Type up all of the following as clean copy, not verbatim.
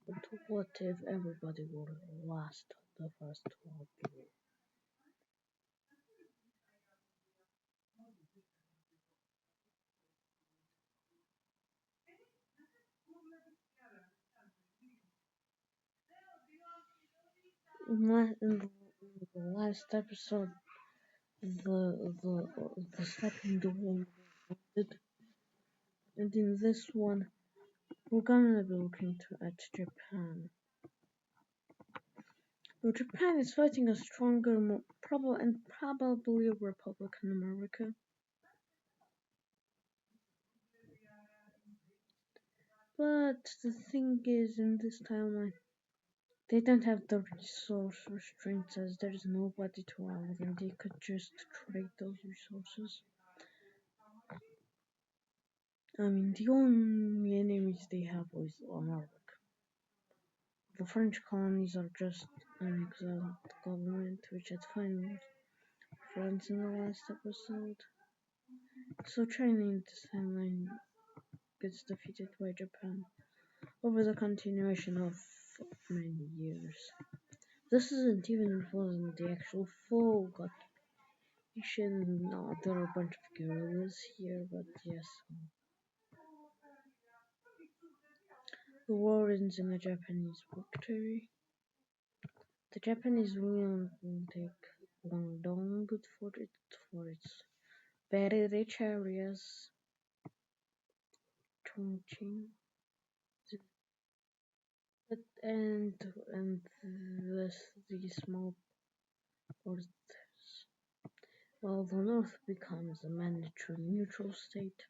But what if everybody would last the first World War? In the last episode, the second war ended, and in this one, we're gonna be looking at Japan. Well, Japan is fighting a stronger, more probably Republican America. But the thing is, in this timeline, they don't have the resource restraints as there's nobody to arm them. They could just trade those resources. I mean, the only enemies they have is America. The French colonies are just an exiled government, which had fine friends in the last episode. So China in this timeline gets defeated by Japan over the continuation of many years. This isn't even involving the actual full occupation. No, there are a bunch of guerrillas here, but yes. The war ends in a Japanese victory. The Japanese will take Guangdong for its very rich areas, Chongqing, and these small ports, while the north becomes a mandatory neutral state,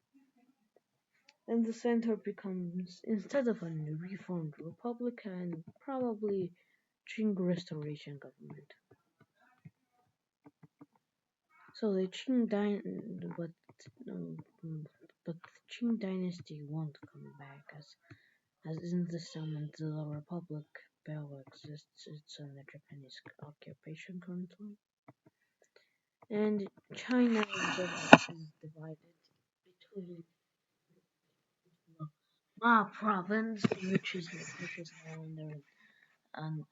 and the center becomes, instead of a reformed republic, and probably Qing restoration government. So the but Qing dynasty won't come back as in this time the republic barely exists. It's under Japanese occupation currently, and China is divided between Ma province, which is under an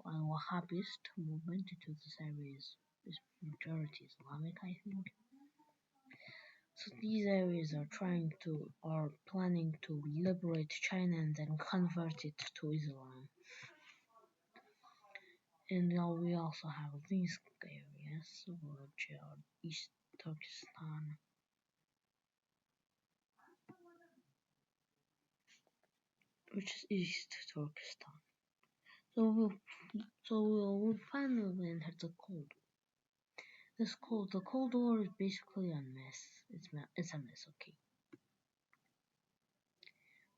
Wahhabist movement to this area is majority Islamic, I think. So these areas are planning to liberate China and then convert it to Islam. And now we also have these areas, which are East Turkestan. Which is East Turkestan. So we'll finally enter the Cold War. The Cold War is basically a mess. It's a mess, okay.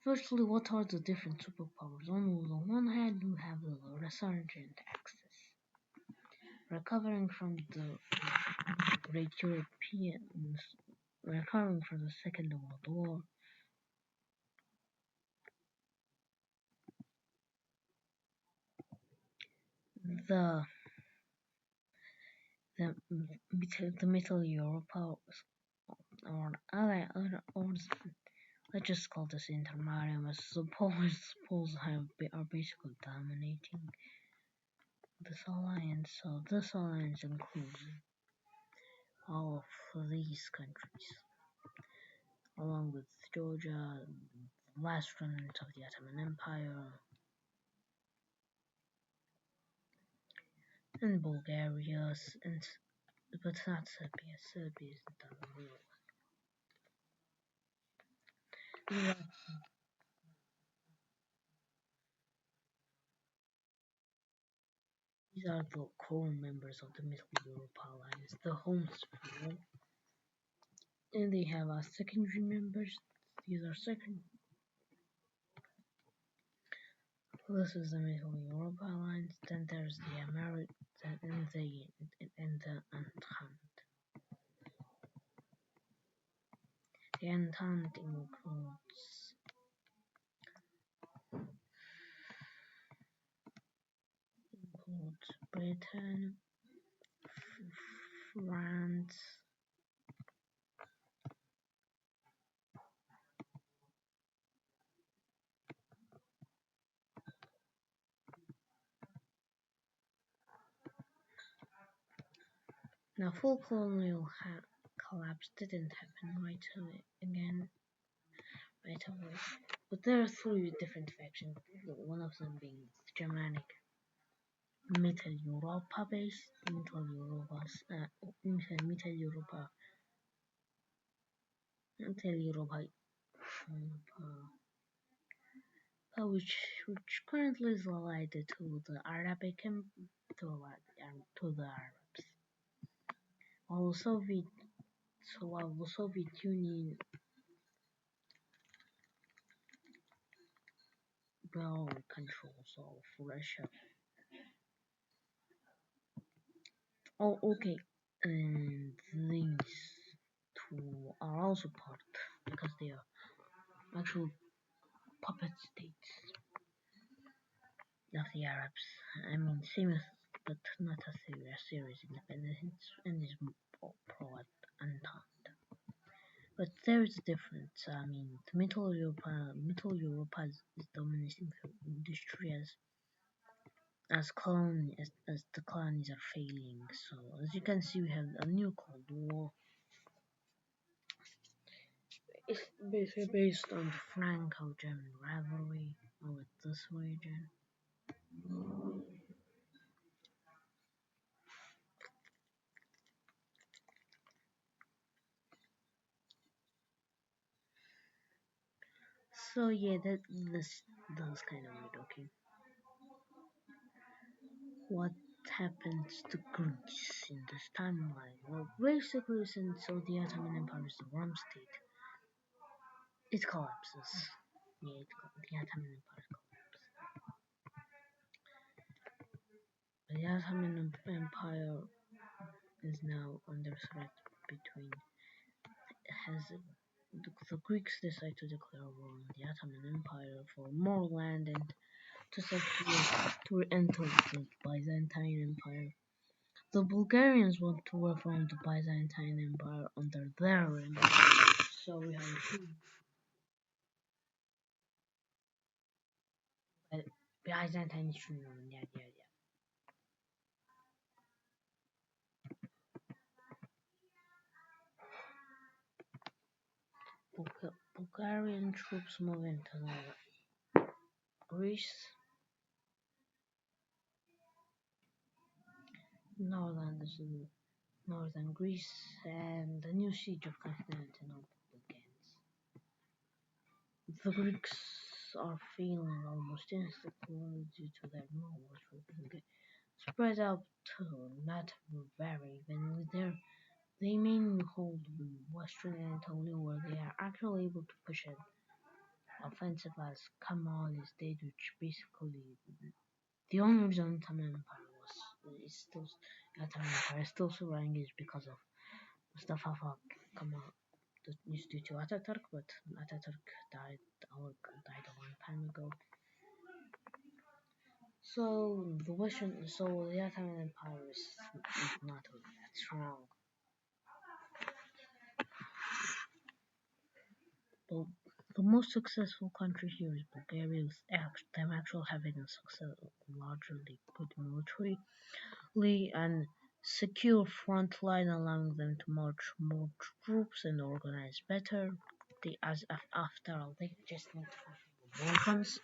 Firstly, what are the different superpowers? On the one hand, you have the resurgent Axis, recovering from the Great Europeans, recovering from the Second World War. The Middle Europe or let's just call this intermarium, as the Poles are basically dominating this alliance. So this alliance includes all of these countries, along with Georgia, the last remnants of the Ottoman Empire, and Bulgaria, but not Serbia. Serbia isn't on the real. These are the core members of the Middle Europe Alliance, the home sphere. And they have secondary members. These are second. This is the Middle Europe Alliance. Then there's the American and the Entente. The Entente includes Britain, France, Now, full colonial collapse didn't happen right away. But there are three different factions, one of them being Germanic Middle Europa based, Middle Europa, which currently is allied to the Arabic and to the Arabs. While the Soviet Union well controls of Russia. Oh, okay. And these two are also part because they are actual puppet states of the Arabs. I mean, same as, but not as serious independence and is pro-Entente. But there is a difference. I mean, the Middle Europa is dominating the industry as the colonies are failing. So as you can see, we have a new Cold War. It's basically based on Franco-German rivalry. Oh, it's this way, Jen. So yeah, that's kind of weird. Okay, what happens to Greece in this timeline? Well, basically, since the Ottoman Empire is the Rome state, it collapses. Yeah, the Ottoman Empire collapses. The Ottoman Empire is now under threat between has the Greeks decide to declare war on the Ottoman Empire for more land and to enter the Byzantine Empire. The Bulgarians want to reform the Byzantine Empire under their reign. So we have two Byzantine history. Yeah. Bulgarian troops move into Greece, northern Greece, and the new siege of Constantinople begins. The Greeks are feeling almost instantly due to their numbers spread out not very evenly there. They mainly hold Western Anatolia where they are actually able to push an offensive as Kemalist did, which basically the only reason Ottoman Empire is still surviving is because of Mustafa Kemal. That used due to Ataturk, but Ataturk died a long time ago. So the Ottoman Empire is not really that strong. But the most successful country here is Bulgaria, with them actually having a largely good military and secure front line, allowing them to march more troops and organize better. After all, they just need to Balkans.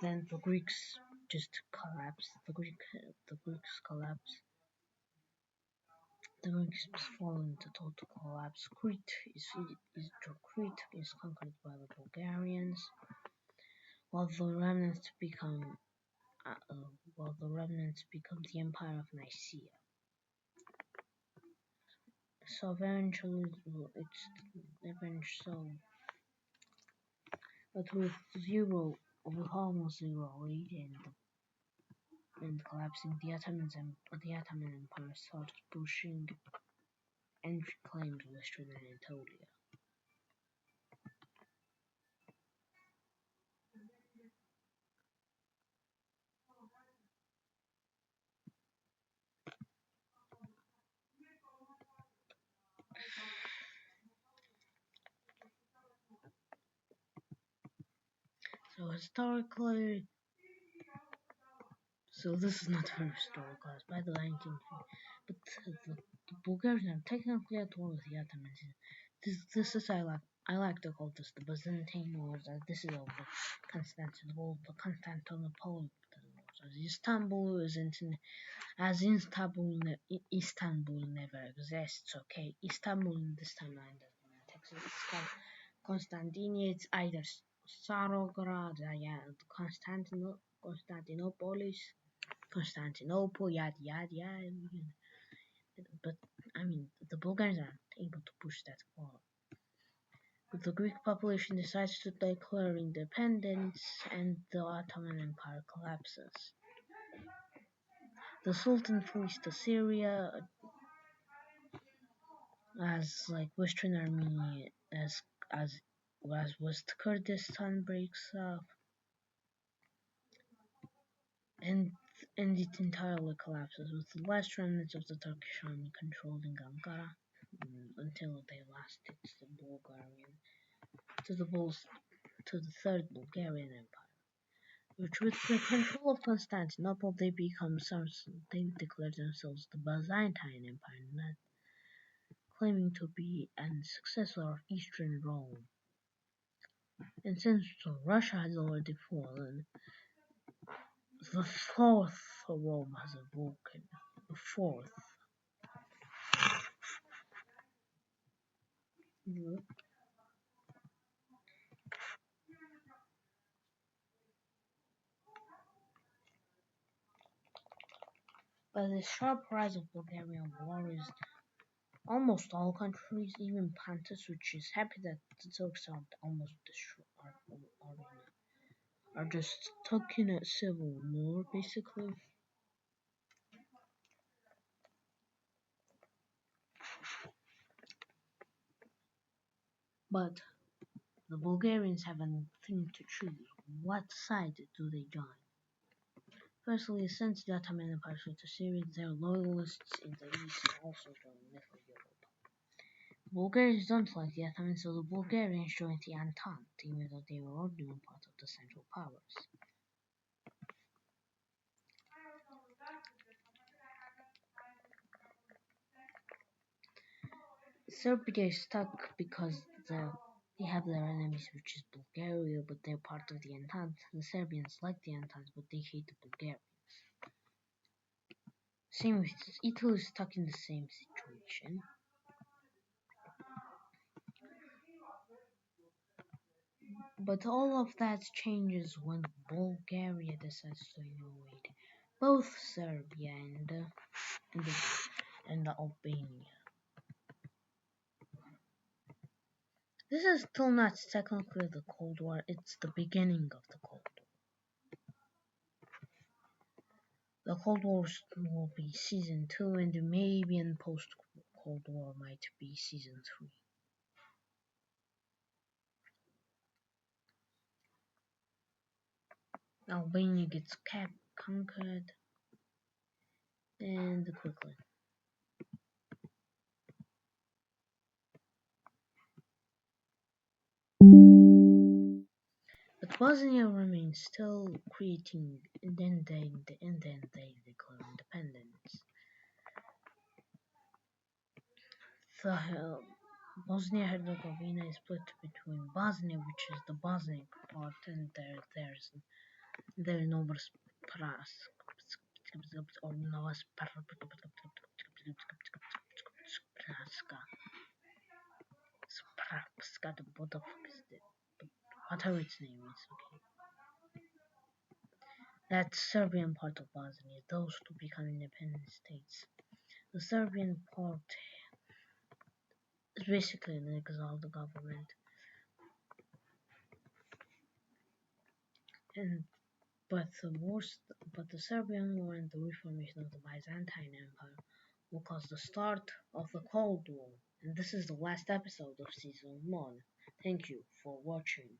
Then the Greeks just collapse. The Greeks collapse. The Greeks fall into total collapse. Crete is conquered by the Bulgarians, while the remnants become the Empire of Nicaea. So eventually, but with almost zero weight and collapsing, the Ottoman Empire started pushing and reclaimed Western Anatolia. So So this is not very historical as by the 1950s, but the Bulgarians are technically at war with the Ottomans. This is I like to call this the Byzantine Wars. This is over Constantinople, the Constantinople Wars. Istanbul never exists. Okay, Istanbul in this timeline doesn't exist. It's called Constantinople. It's either Sarograd, yeah, Constantinopolis, Constantinople, yada yada yada. But I mean, the Bulgarians aren't able to push that far. But the Greek population decides to declare independence, and the Ottoman Empire collapses. The Sultan flees to Syria as like Western Armenia as West Kurdistan breaks up, and it entirely collapses, with the last remnants of the Turkish army controlling Ankara until they lasted to the Third Bulgarian Empire, which with the control of Constantinople they declare themselves the Byzantine Empire, claiming to be an successor of Eastern Rome. And since Russia has already fallen, the fourth Rome has awoken. The fourth. By the sharp rise of Bulgarian warriors, almost all countries, even Pontus, which is happy that the Turks are almost are just stuck in a civil war, basically. But the Bulgarians have a thing to choose. What side do they join? Firstly, since the Ottoman Empire fled to Syria, their loyalists in the east also joined Little Europe. The Bulgarians don't like the Ottomans, so the Bulgarians joined the Entente, even though they were originally part of the Central Powers. Serbia is stuck because they have their enemies, which is Bulgaria, but they're part of the Entente. The Serbians like the Entente, but they hate the Bulgarians. Same with Italy is stuck in the same situation. But all of that changes when Bulgaria decides to invade both Serbia and Albania. This is still not technically the Cold War, it's the beginning of the Cold War. The Cold War will be Season 2, and maybe in post-Cold War might be Season 3. Albania gets conquered, and quickly. But Bosnia remains still creating, and then they declare independence. The Bosnia-Herzegovina is split between Bosnia, which is the Bosniak part, and there's Nova or Nova Spratska, what the fuck is it? Whatever its name is, okay. That's Serbian part of Bosnia. Those two become independent states. The Serbian part is basically an exiled government, but the Serbian War and the reformation of the Byzantine Empire will cause the start of the Cold War. And this is the last episode of Season 1. Thank you for watching.